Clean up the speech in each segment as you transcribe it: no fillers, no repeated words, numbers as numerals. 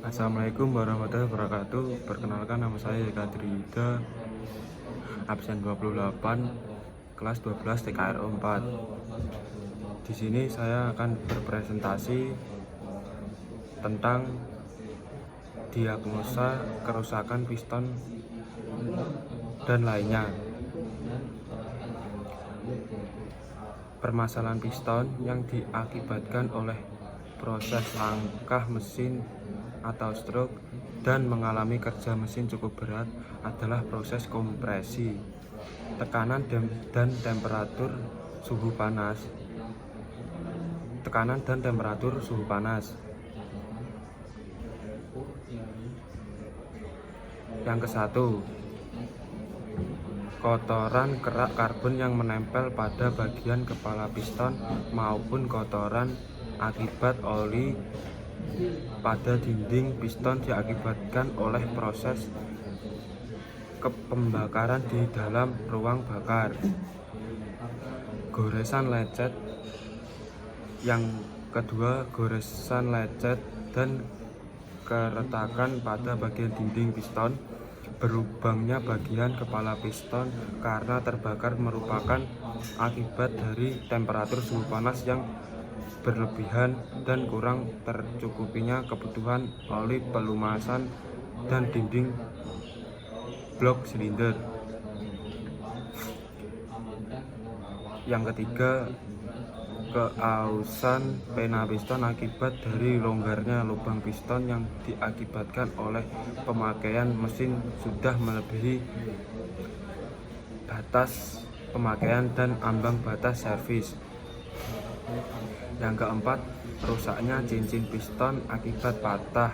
Assalamualaikum warahmatullahi wabarakatuh. Perkenalkan, nama saya Eka Drida, absen 28, kelas 12 TKRO 4. Di sini saya akan berpresentasi tentang diagnosa kerusakan piston dan lainnya. Permasalahan piston yang diakibatkan oleh proses langkah mesin atau stroke dan mengalami kerja mesin cukup berat adalah proses kompresi, tekanan dan temperatur suhu panas. Yang ke-1, kotoran kerak karbon yang menempel pada bagian kepala piston maupun kotoran akibat oli pada dinding piston diakibatkan oleh proses pembakaran di dalam ruang bakar. Goresan lecet. Yang kedua, goresan lecet dan keretakan pada bagian dinding piston. Berlubangnya bagian kepala piston karena terbakar merupakan akibat dari temperatur suhu panas yang berlebihan dan kurang tercukupinya kebutuhan oli pelumasan dan dinding blok silinder. Yang ketiga, keausan pena piston akibat dari longgarnya lubang piston yang diakibatkan oleh pemakaian mesin sudah melebihi batas pemakaian dan ambang batas servis. Yang keempat, rusaknya cincin piston akibat patah.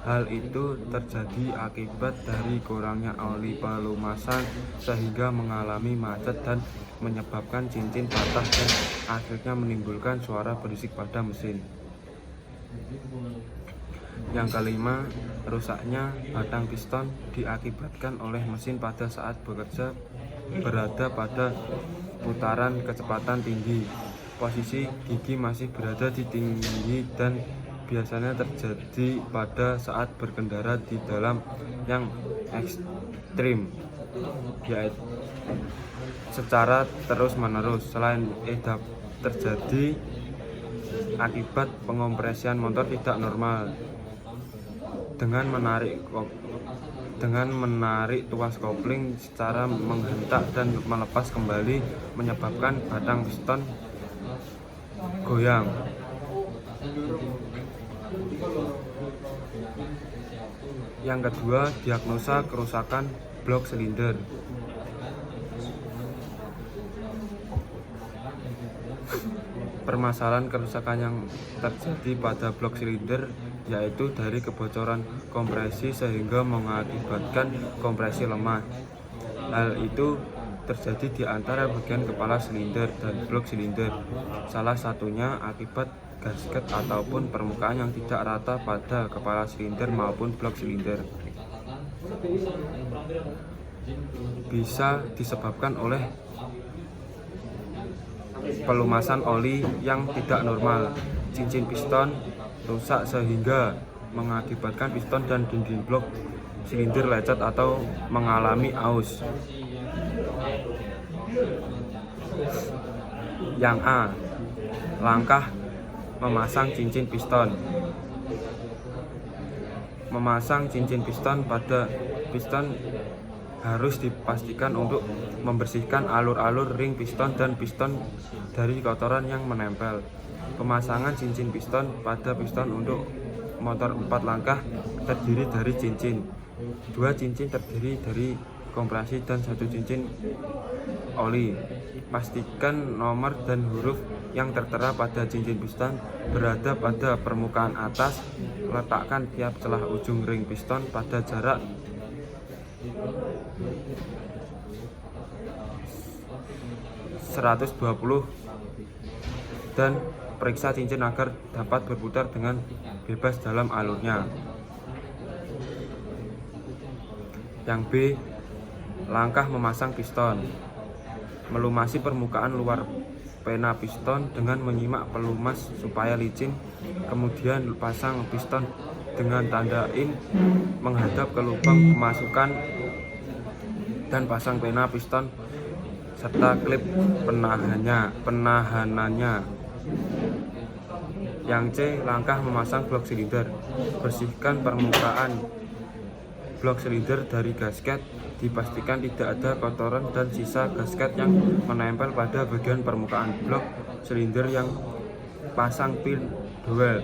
Hal itu terjadi akibat dari kurangnya oli pelumasan sehingga mengalami macet dan menyebabkan cincin patah dan akhirnya menimbulkan suara berisik pada mesin. Yang kelima, rusaknya batang piston diakibatkan oleh mesin pada saat bekerja berada pada putaran kecepatan tinggi. Posisi gigi masih berada di tinggi dan biasanya terjadi pada saat berkendara di dalam yang ekstrim, yaitu secara terus-menerus. Selain itu terjadi akibat pengompresian motor tidak normal dengan menarik tuas kopling secara menghentak dan melepas kembali, menyebabkan batang piston goyang. Yang kedua, diagnosa kerusakan blok silinder. Permasalahan kerusakan yang terjadi pada blok silinder yaitu dari kebocoran kompresi sehingga mengakibatkan kompresi lemah. Hal itu terjadi di antara bagian kepala silinder dan blok silinder. Salah satunya akibat gasket ataupun permukaan yang tidak rata pada kepala silinder maupun blok silinder. Bisa disebabkan oleh pelumasan oli yang tidak normal. Cincin piston rusak sehingga mengakibatkan piston dan dinding blok silinder lecet atau mengalami aus. Yang A, langkah memasang cincin piston. Memasang cincin piston pada piston harus dipastikan untuk membersihkan alur-alur ring piston dan piston dari kotoran yang menempel. Pemasangan cincin piston pada piston untuk motor 4 langkah terdiri dari cincin. 2 cincin terdiri dari kompresi dan 1 cincin oli. Pastikan nomor dan huruf yang tertera pada cincin piston berada pada permukaan atas. Letakkan tiap celah ujung ring piston pada jarak 120 dan periksa cincin agar dapat berputar dengan bebas dalam alurnya. Yang B, langkah memasang piston. Melumasi permukaan luar pena piston dengan menyimak pelumas supaya licin, kemudian pasang piston dengan tanda in menghadap ke lubang pemasukan dan pasang pena piston serta klip penahanannya. Yang C. Langkah memasang blok silinder. Bersihkan permukaan blok silinder dari gasket. Dipastikan tidak ada kotoran dan sisa gasket yang menempel pada bagian permukaan blok silinder yang pasang pin dowel,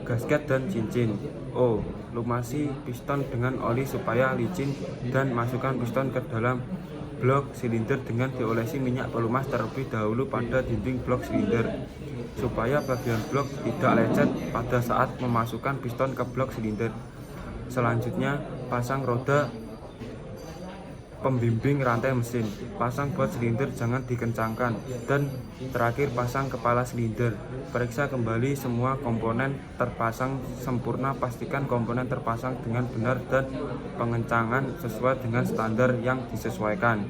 gasket dan cincin. O. Lumasi piston dengan oli supaya licin dan masukkan piston ke dalam blok silinder dengan diolesi minyak pelumas terlebih dahulu pada dinding blok silinder supaya bagian blok tidak lecet pada saat memasukkan piston ke blok silinder. Selanjutnya, pasang roda pembimbing rantai mesin, pasang buat silinder jangan dikencangkan, dan terakhir pasang kepala silinder. Periksa kembali semua komponen terpasang sempurna, pastikan komponen terpasang dengan benar dan pengencangan sesuai dengan standar yang disesuaikan.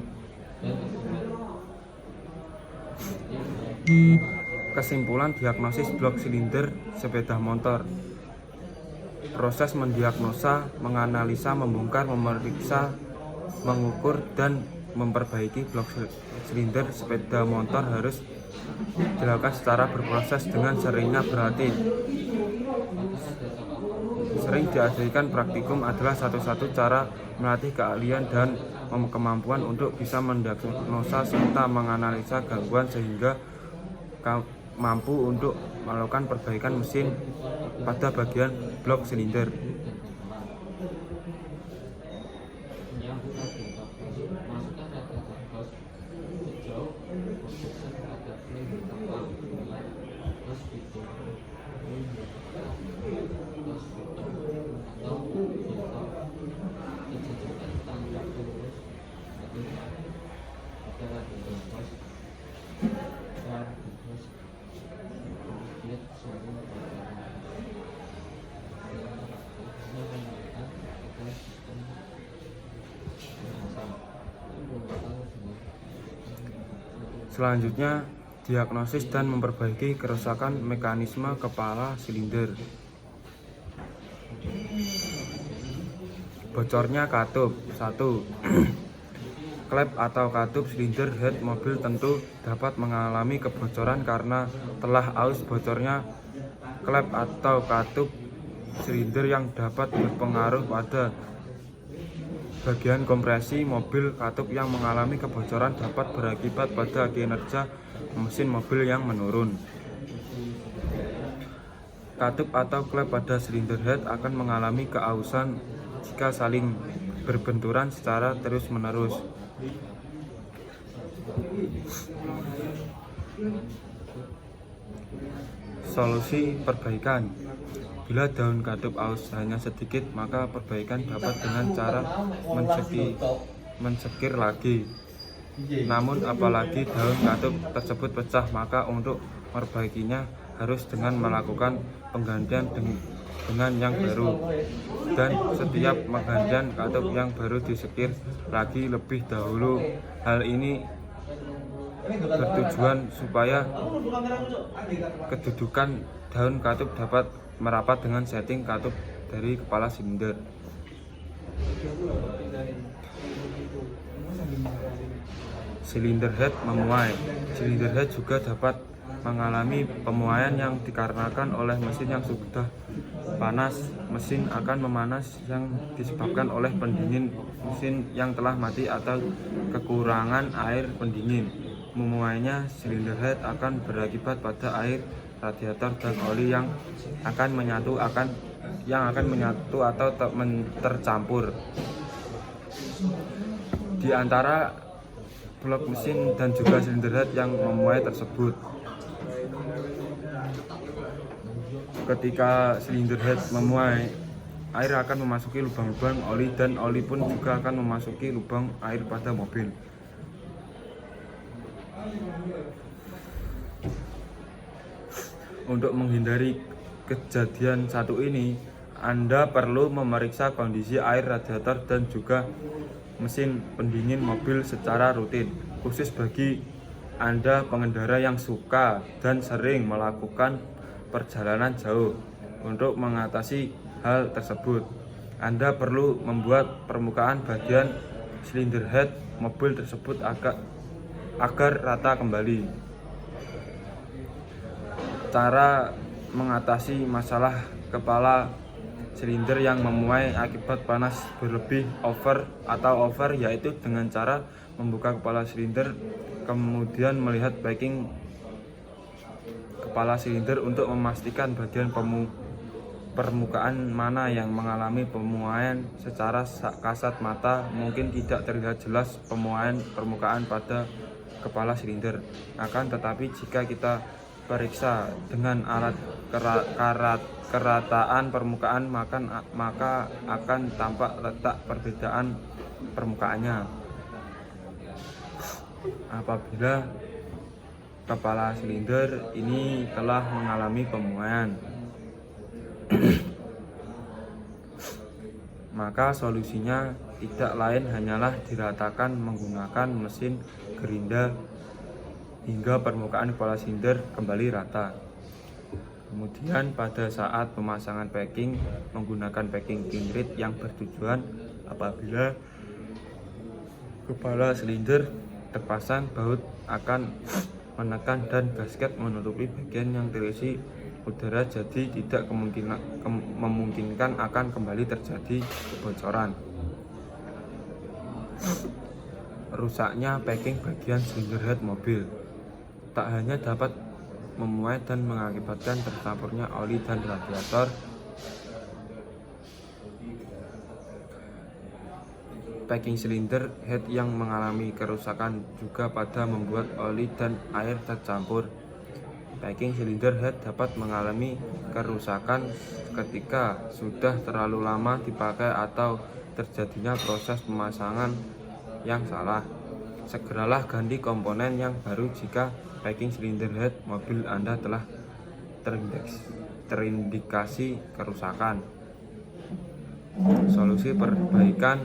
Kesimpulan diagnosis blok silinder sepeda motor. Proses mendiagnosa, menganalisa, membongkar, memeriksa, mengukur, dan memperbaiki blok silinder sepeda motor harus dilakukan secara berproses dengan seringnya berlatih. Sering diadakan praktikum adalah satu-satu cara melatih keahlian dan kemampuan untuk bisa mendiagnosa serta menganalisa gangguan sehingga mampu untuk melakukan perbaikan mesin pada bagian blok silinder. Selanjutnya, diagnosis dan memperbaiki kerusakan mekanisme kepala silinder. Bocornya katup. 1. Klep atau katup silinder head mobil tentu dapat mengalami kebocoran karena telah aus bocornya klep atau katup silinder yang dapat berpengaruh pada bagian kompresi mobil. Katup yang mengalami kebocoran dapat berakibat pada kinerja mesin mobil yang menurun. Katup atau klep pada silinder head akan mengalami keausan jika saling berbenturan secara terus-menerus. Solusi perbaikan. Bila daun katup aus hanya sedikit, maka perbaikan dapat dengan cara mensekir lagi. Namun apalagi daun katup tersebut pecah, maka untuk merbaikinya harus dengan melakukan penggantian dengan yang baru, dan setiap penggantian katup yang baru disekir lagi lebih dahulu. Hal ini bertujuan supaya kedudukan daun katup dapat merapat dengan setting katup dari kepala silinder. Silinder head memuai. Silinder head juga dapat mengalami pemuaian yang dikarenakan oleh mesin yang sudah panas. Mesin akan memanas yang disebabkan oleh pendingin mesin yang telah mati atau kekurangan air pendingin. Memuainya silinder head akan berakibat pada air radiator dan oli yang akan menyatu atau tercampur di antara blok mesin dan juga silinder head yang memuai tersebut. Ketika silinder head memuai, air akan memasuki lubang-lubang oli dan oli pun juga akan memasuki lubang air pada mobil. Untuk menghindari kejadian satu ini, Anda perlu memeriksa kondisi air radiator dan juga mesin pendingin mobil secara rutin, khusus bagi Anda pengendara yang suka dan sering melakukan perjalanan jauh. Untuk mengatasi hal tersebut, Anda perlu membuat permukaan bagian silinder head mobil tersebut agar rata kembali. Cara mengatasi masalah kepala silinder yang memuai akibat panas berlebih over yaitu dengan cara membuka kepala silinder, kemudian melihat backing kepala silinder untuk memastikan bagian permukaan mana yang mengalami pemuaian. Secara kasat mata mungkin tidak terlihat jelas pemuaian permukaan pada kepala silinder, akan tetapi jika kita periksa dengan alat kerataan permukaan maka akan tampak letak perbedaan permukaannya. Apabila kepala silinder ini telah mengalami pemuaian, maka solusinya tidak lain hanyalah diratakan menggunakan mesin gerinda hingga permukaan kepala silinder kembali rata. Kemudian pada saat pemasangan packing menggunakan packing pinrit yang bertujuan, apabila kepala silinder terpasang, baut akan menekan dan gasket menutupi bagian yang terisi udara, jadi tidak memungkinkan akan kembali terjadi kebocoran. Rusaknya packing bagian silinder head mobil tak hanya dapat memuai dan mengakibatkan tercampurnya oli dan radiator, packing silinder head yang mengalami kerusakan juga pada membuat oli dan air tercampur. Packing silinder head dapat mengalami kerusakan ketika sudah terlalu lama dipakai atau terjadinya proses pemasangan yang salah. Segeralah ganti komponen yang baru jika packing silinder head mobil Anda telah terindikasi kerusakan. Solusi perbaikan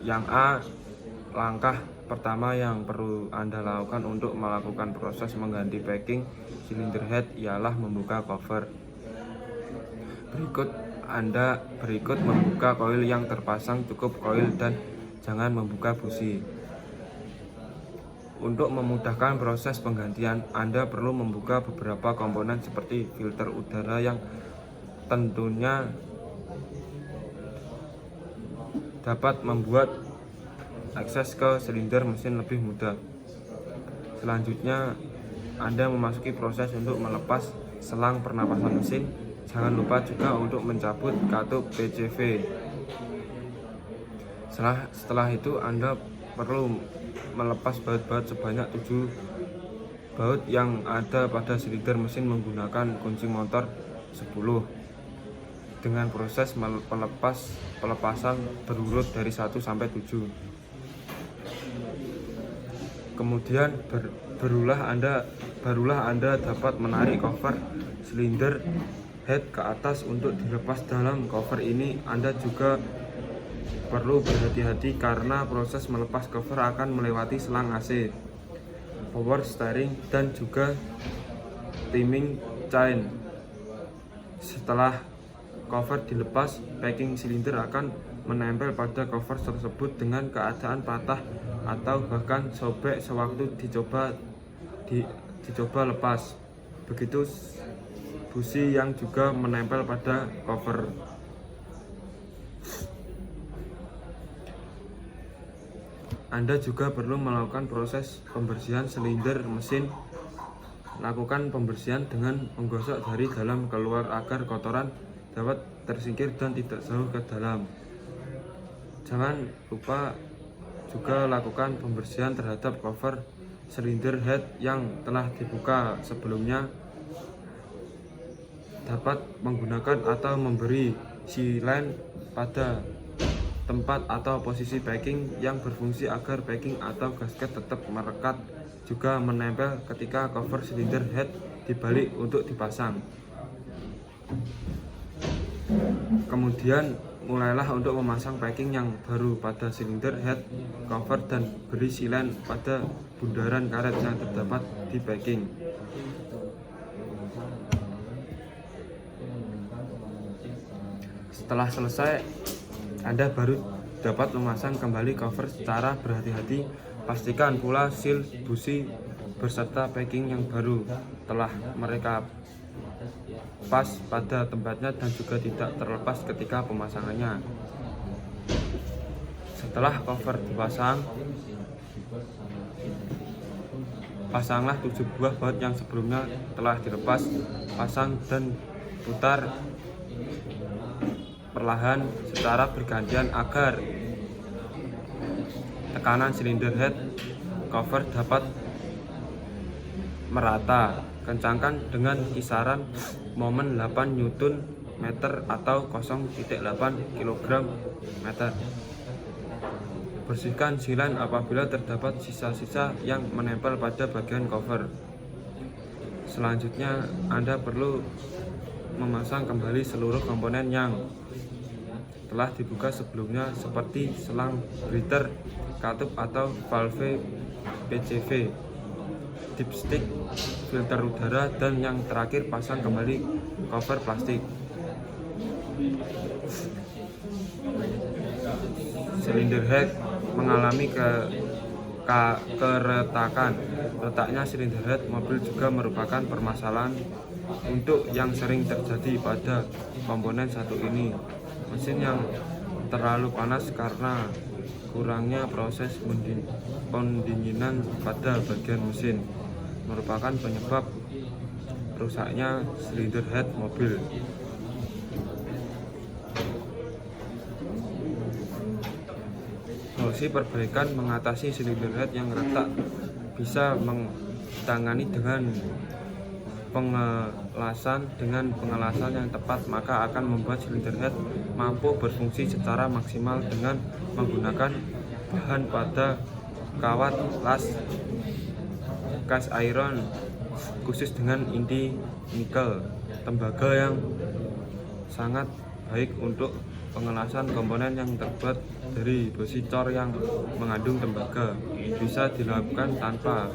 yang A. Langkah pertama yang perlu Anda lakukan untuk melakukan proses mengganti packing silinder head ialah membuka cover. Berikut membuka koil yang terpasang, cukup koil dan jangan membuka busi. Untuk memudahkan proses penggantian, Anda perlu membuka beberapa komponen seperti filter udara yang tentunya dapat membuat akses ke silinder mesin lebih mudah. Selanjutnya, Anda memasuki proses untuk melepas selang pernapasan mesin. Jangan lupa juga untuk mencabut katup PCV. Setelah itu, Anda perlu melepas baut-baut sebanyak 7 baut yang ada pada silinder mesin menggunakan kunci motor 10. Dengan proses pelepasan berurut dari 1 sampai 7. Kemudian barulah Anda dapat menarik cover silinder head ke atas untuk dilepas. Dalam cover ini Anda juga perlu berhati-hati karena proses melepas cover akan melewati selang AC, power steering, dan juga timing chain. Setelah cover dilepas, packing silinder akan menempel pada cover tersebut dengan keadaan patah atau bahkan sobek sewaktu dicoba lepas. Begitu busi yang juga menempel pada cover. Anda juga perlu melakukan proses pembersihan silinder mesin. Lakukan pembersihan dengan menggosok dari dalam keluar agar kotoran dapat tersingkir dan tidak jauh ke dalam. Jangan lupa juga lakukan pembersihan terhadap cover silinder head yang telah dibuka sebelumnya. Dapat menggunakan atau memberi sealant pada tempat atau posisi packing yang berfungsi agar packing atau gasket tetap merekat, juga menempel ketika cover silinder head dibalik untuk dipasang. Kemudian mulailah untuk memasang packing yang baru pada silinder head cover dan beri sealant pada bundaran karet yang terdapat di packing. Setelah selesai, Anda baru dapat memasang kembali cover secara berhati-hati. Pastikan pula seal busi beserta packing yang baru telah mereka pas pada tempatnya dan juga tidak terlepas ketika pemasangannya. Setelah cover dipasang, pasanglah 7 buah baut yang sebelumnya telah dilepas. Pasang dan putar perlahan secara bergantian agar tekanan silinder head cover dapat merata. Kencangkan dengan kisaran momen 8 Newton meter atau 0,8 kg meter. Bersihkan silan apabila terdapat sisa-sisa yang menempel pada bagian cover. Selanjutnya, Anda perlu memasang kembali seluruh komponen yang telah dibuka sebelumnya seperti selang breather, katup atau valve PCV, dipstick, filter udara, dan yang terakhir pasang kembali cover plastik. Silinder head mengalami keretakan. Retaknya silinder head mobil juga merupakan permasalahan untuk yang sering terjadi pada komponen satu ini. Mesin yang terlalu panas karena kurangnya proses pendinginan pada bagian mesin merupakan penyebab rusaknya silinder head mobil. Solusi perbaikan mengatasi silinder head yang retak bisa ditangani dengan pengelasan yang tepat, maka akan membuat silinder head mampu berfungsi secara maksimal dengan menggunakan bahan pada kawat las cast iron khusus dengan inti nikel, tembaga yang sangat baik untuk pengelasan komponen yang terbuat dari besi cor yang mengandung tembaga. Bisa dilakukan tanpa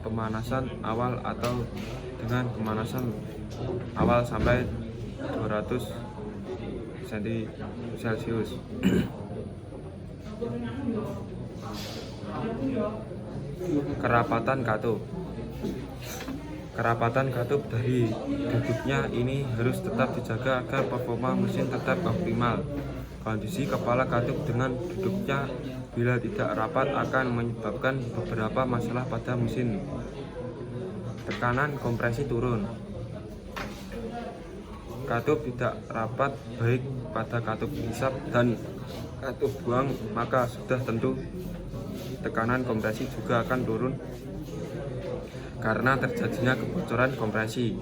pemanasan awal atau dengan pemanasan awal sampai 200 celcius. Kerapatan katup. Kerapatan katup dari duduknya ini harus tetap dijaga agar performa mesin tetap optimal. Kondisi kepala katup dengan duduknya bila tidak rapat akan menyebabkan beberapa masalah pada mesin. Tekanan kompresi turun. Katup tidak rapat baik pada katup hisap dan katup buang, maka sudah tentu tekanan kompresi juga akan turun karena terjadinya kebocoran kompresi.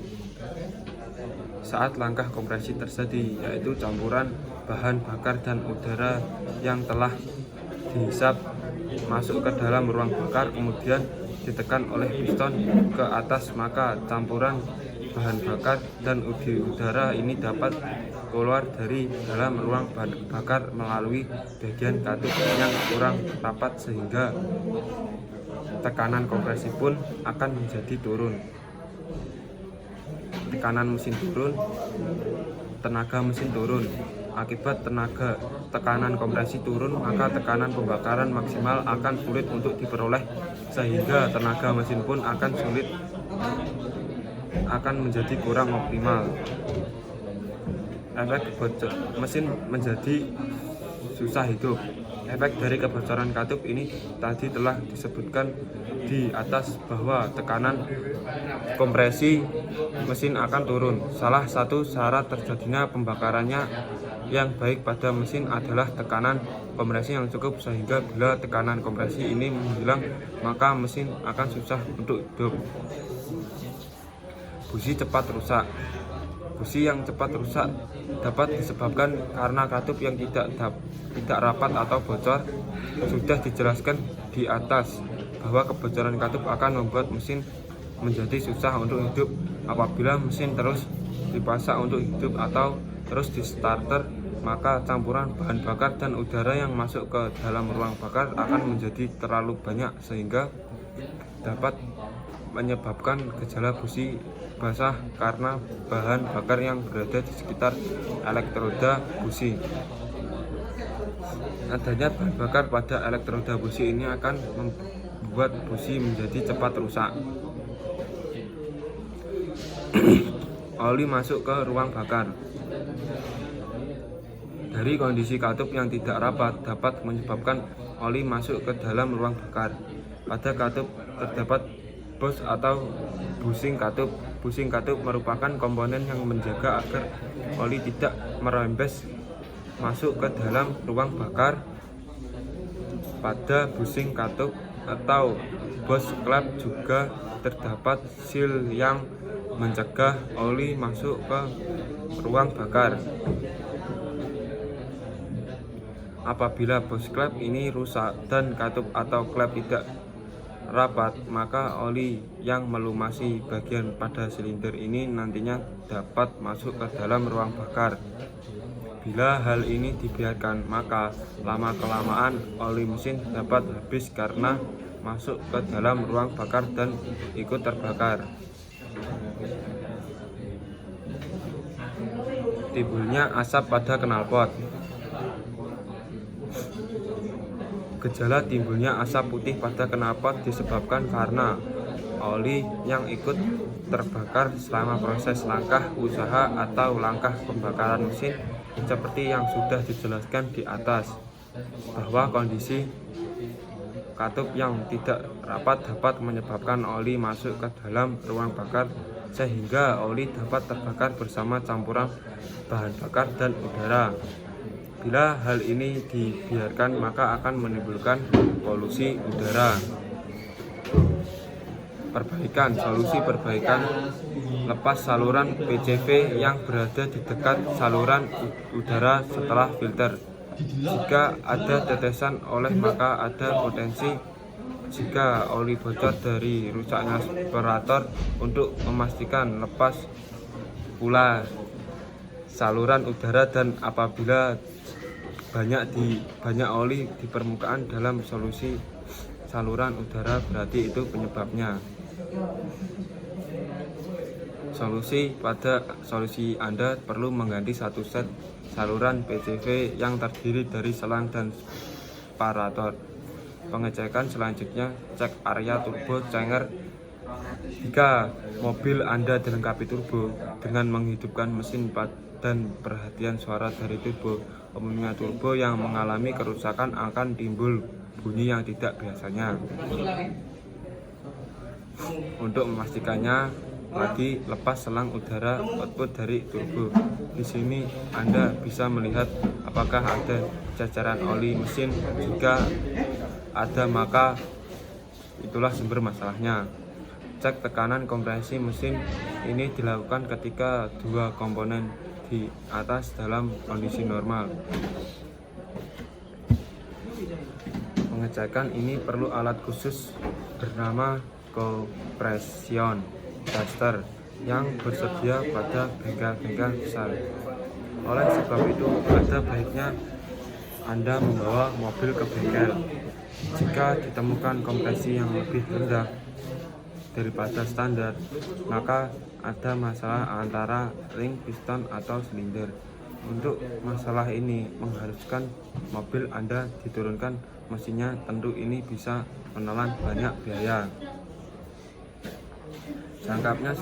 Saat langkah kompresi terjadi, yaitu campuran bahan bakar dan udara yang telah dihisap masuk ke dalam ruang bakar kemudian ditekan oleh piston ke atas, maka campuran bahan bakar dan udara ini dapat keluar dari dalam ruang bakar melalui bagian katup yang kurang rapat sehingga tekanan kompresi pun akan menjadi turun. Tekanan mesin turun, tenaga mesin turun. Akibat tekanan kompresi turun, maka tekanan pembakaran maksimal akan sulit untuk diperoleh sehingga tenaga mesin pun akan menjadi kurang optimal. Efek mesin menjadi susah hidup. Efek dari kebocoran katup ini tadi telah disebutkan di atas bahwa tekanan kompresi mesin akan turun. Salah satu syarat terjadinya pembakarannya yang baik pada mesin adalah tekanan kompresi yang cukup, sehingga bila tekanan kompresi ini menghilang maka mesin akan susah untuk hidup. Busi cepat rusak. Busi yang cepat rusak dapat disebabkan karena katup yang tidak rapat atau bocor. Sudah dijelaskan di atas bahwa kebocoran katup akan membuat mesin menjadi susah untuk hidup. Apabila mesin terus dipasak untuk hidup atau terus di starter, maka campuran bahan bakar dan udara yang masuk ke dalam ruang bakar akan menjadi terlalu banyak sehingga dapat menyebabkan gejala busi basah karena bahan bakar yang berada di sekitar elektroda busi. Adanya bahan bakar pada elektroda busi ini akan membuat busi menjadi cepat rusak. Oli masuk ke ruang bakar. Dari kondisi katup yang tidak rapat dapat menyebabkan oli masuk ke dalam ruang bakar. Pada katup terdapat bos atau busing katup. Busing katup merupakan komponen yang menjaga agar oli tidak merembes masuk ke dalam ruang bakar. Pada busing katup atau bos klep juga terdapat seal yang mencegah oli masuk ke ruang bakar. Apabila bos klep ini rusak dan katup atau klep tidak rapat, maka oli yang melumasi bagian pada silinder ini nantinya dapat masuk ke dalam ruang bakar. Bila hal ini dibiarkan, maka lama-kelamaan oli mesin dapat habis karena masuk ke dalam ruang bakar dan ikut terbakar. Timbulnya asap pada knalpot. Gejala timbulnya asap putih pada knalpot disebabkan karena oli yang ikut terbakar selama proses langkah usaha atau langkah pembakaran mesin, seperti yang sudah dijelaskan di atas, bahwa kondisi katup yang tidak rapat dapat menyebabkan oli masuk ke dalam ruang bakar sehingga oli dapat terbakar bersama campuran bahan bakar dan udara. Bila hal ini dibiarkan, maka akan menimbulkan polusi udara. Solusi perbaikan: lepas saluran PCV yang berada di dekat saluran udara setelah filter. Jika ada tetesan oleh, maka ada potensi jika oli bocor dari rusaknya aspirator. Untuk memastikan, lepas pula saluran udara, dan apabila banyak oli di permukaan dalam solusi saluran udara, berarti itu penyebabnya. Solusi Anda perlu mengganti satu set saluran PCV yang terdiri dari selang dan aspirator. Pengecekan selanjutnya: cek area turbo cenger. Jika mobil Anda dilengkapi turbo, dengan menghidupkan mesin dan perhatian suara dari turbo. Umumnya turbo yang mengalami kerusakan akan timbul bunyi yang tidak biasanya. Untuk memastikannya lagi, lepas selang udara output dari turbo. Di sini Anda bisa melihat apakah ada cacaran oli mesin. Jika ada, maka itulah sumber masalahnya. Cek tekanan kompresi mesin. Ini dilakukan ketika dua komponen di atas dalam kondisi normal. Pengecekan ini perlu alat khusus bernama compression tester yang bersedia pada bengkel-bengkel besar. Oleh sebab itu, ada baiknya Anda membawa mobil ke bengkel. Jika ditemukan kompresi yang lebih rendah daripada standar, maka ada masalah antara ring piston atau silinder. Untuk masalah ini mengharuskan mobil Anda diturunkan mesinnya. Tentu ini bisa menelan banyak biaya. Jangkapnya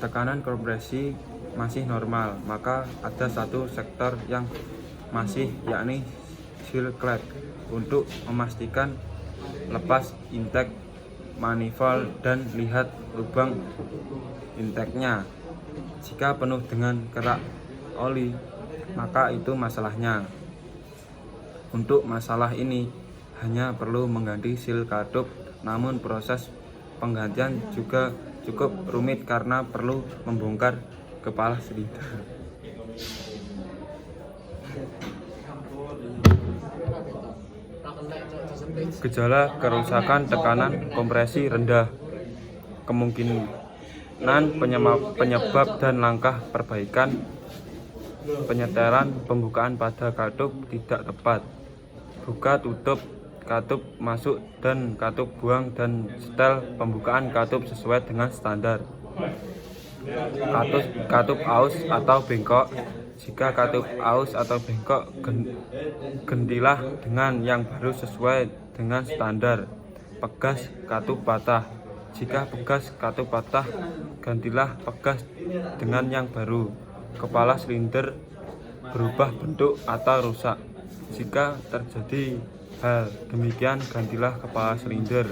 tekanan kompresi masih normal, maka ada satu sektor yang masih, yakni seal klep. Untuk memastikan, lepas intake manifold dan lihat lubang intake-nya. Jika penuh dengan kerak oli, maka itu masalahnya. Untuk masalah ini hanya perlu mengganti seal katup, namun proses penggantian juga cukup rumit karena perlu membongkar kepala silinder. Gejala kerusakan tekanan kompresi rendah. Kemungkinan penyebab dan langkah perbaikan: penyetelan pembukaan pada katup tidak tepat, buka tutup katup masuk dan katup buang, dan setel pembukaan katup sesuai dengan standar. Katup aus atau bengkok. Jika katup aus atau bengkok, gantilah dengan yang baru sesuai dengan standar. Pegas katup patah. Jika pegas katup patah, gantilah pegas dengan yang baru. Kepala silinder berubah bentuk atau rusak. Jika terjadi hal demikian, gantilah kepala silinder.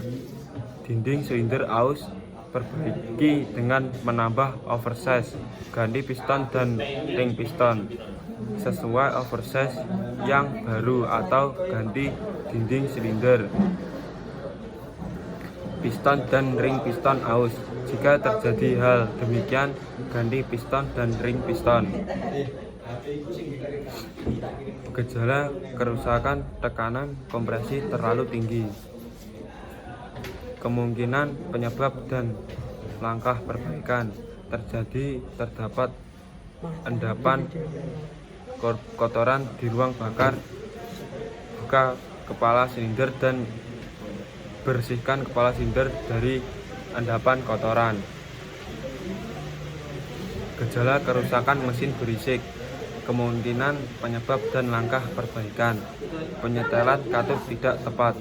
Dinding silinder aus, perbaiki dengan menambah oversize, ganti piston dan ring piston sesuai oversize yang baru atau ganti dinding silinder, piston dan ring piston aus. Jika terjadi hal demikian, ganti piston dan ring piston. Gejala kerusakan tekanan kompresi terlalu tinggi. Kemungkinan penyebab dan langkah perbaikan. Terdapat endapan kotoran di ruang bakar. Buka kepala silinder dan bersihkan kepala silinder dari endapan kotoran. Gejala kerusakan mesin berisik. Kemungkinan penyebab dan langkah perbaikan. Penyetelan katup tidak tepat.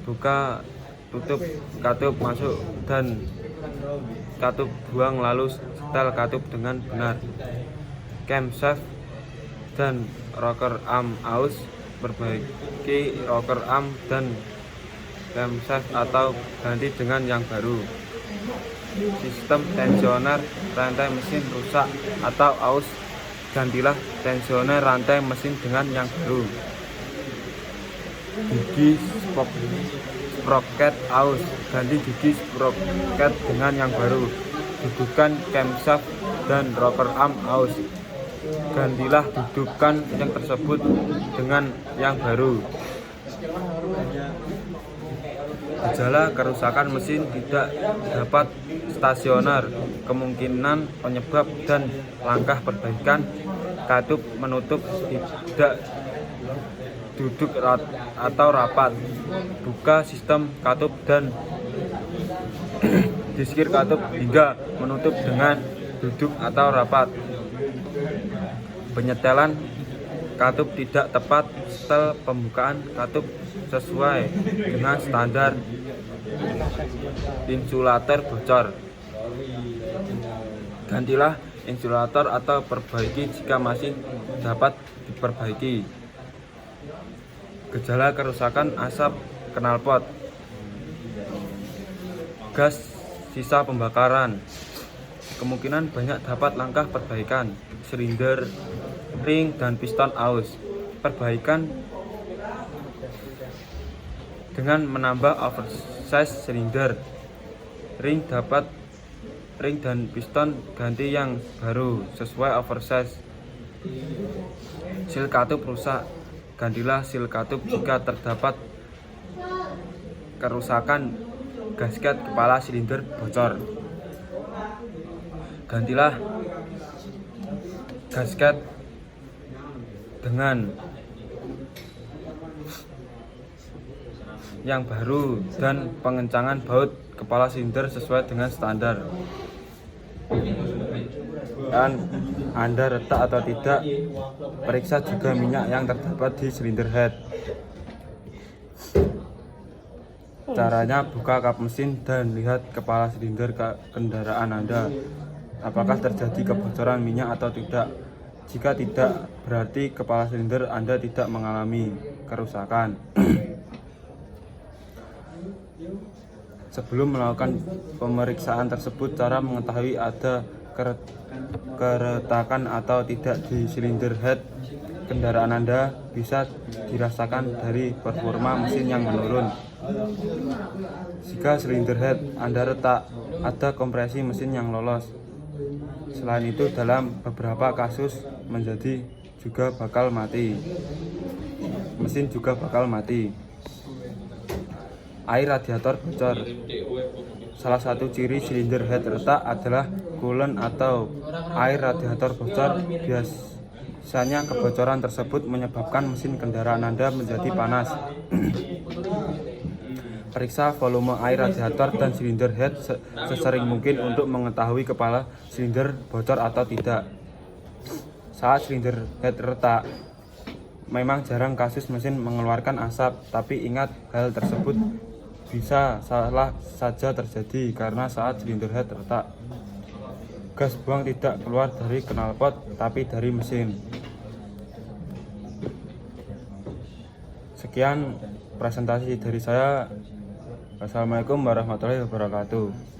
Buka tutup katup masuk dan katup buang, lalu setel katup dengan benar. Camshaft dan rocker arm aus. Perbaiki rocker arm dan camshaft atau ganti dengan yang baru. Sistem tensioner rantai mesin rusak atau aus, gantilah tensioner rantai mesin dengan yang baru. Gigi sprocket aus, ganti gigi sprocket dengan yang baru. Dudukan camshaft dan rocker arm aus, gantilah dudukan yang tersebut dengan yang baru. Gejala kerusakan mesin tidak dapat stasioner. Kemungkinan penyebab dan langkah perbaikan. Katup menutup tidak duduk atau rapat. Buka sistem katup dan diskir katup hingga menutup dengan duduk atau rapat. Penyetelan katup tidak tepat. Setel pembukaan katup sesuai dengan standar. Insulator bocor, gantilah insulator atau perbaiki jika masih dapat diperbaiki. Gejala kerusakan asap knalpot. Gas sisa pembakaran. Kemungkinan banyak dapat langkah perbaikan. Silinder, ring, dan piston aus. Perbaikan dengan menambah oversize silinder. Ring dan piston ganti yang baru sesuai oversize. Seal katup rusak. Gantilah seal katup jika terdapat kerusakan. Gasket kepala silinder bocor. Gantilah gasket dengan yang baru dan pengencangan baut kepala silinder sesuai dengan standar. Dan Anda retak atau tidak, periksa juga minyak yang terdapat di silinder head. Caranya, buka kap mesin dan lihat kepala silinder kendaraan Anda. Apakah terjadi kebocoran minyak atau tidak? Jika tidak, berarti kepala silinder Anda tidak mengalami kerusakan. Sebelum melakukan pemeriksaan tersebut, cara mengetahui ada keretakan atau tidak di silinder head kendaraan Anda bisa dirasakan dari performa mesin yang menurun. Jika silinder head Anda retak, ada kompresi mesin yang lolos. Selain itu, dalam beberapa kasus mesin juga bakal mati. Air radiator bocor. Salah satu ciri silinder head retak adalah coolant atau air radiator bocor. Biasanya kebocoran tersebut menyebabkan mesin kendaraan Anda menjadi panas. Periksa volume air radiator dan silinder head sesering mungkin untuk mengetahui kepala silinder bocor atau tidak. Saat silinder head retak, memang jarang kasus mesin mengeluarkan asap, tapi ingat hal tersebut bisa salah saja terjadi karena saat silinder head retak, gas buang tidak keluar dari knalpot tapi dari mesin. Sekian presentasi dari saya. Wassalamualaikum warahmatullahi wabarakatuh.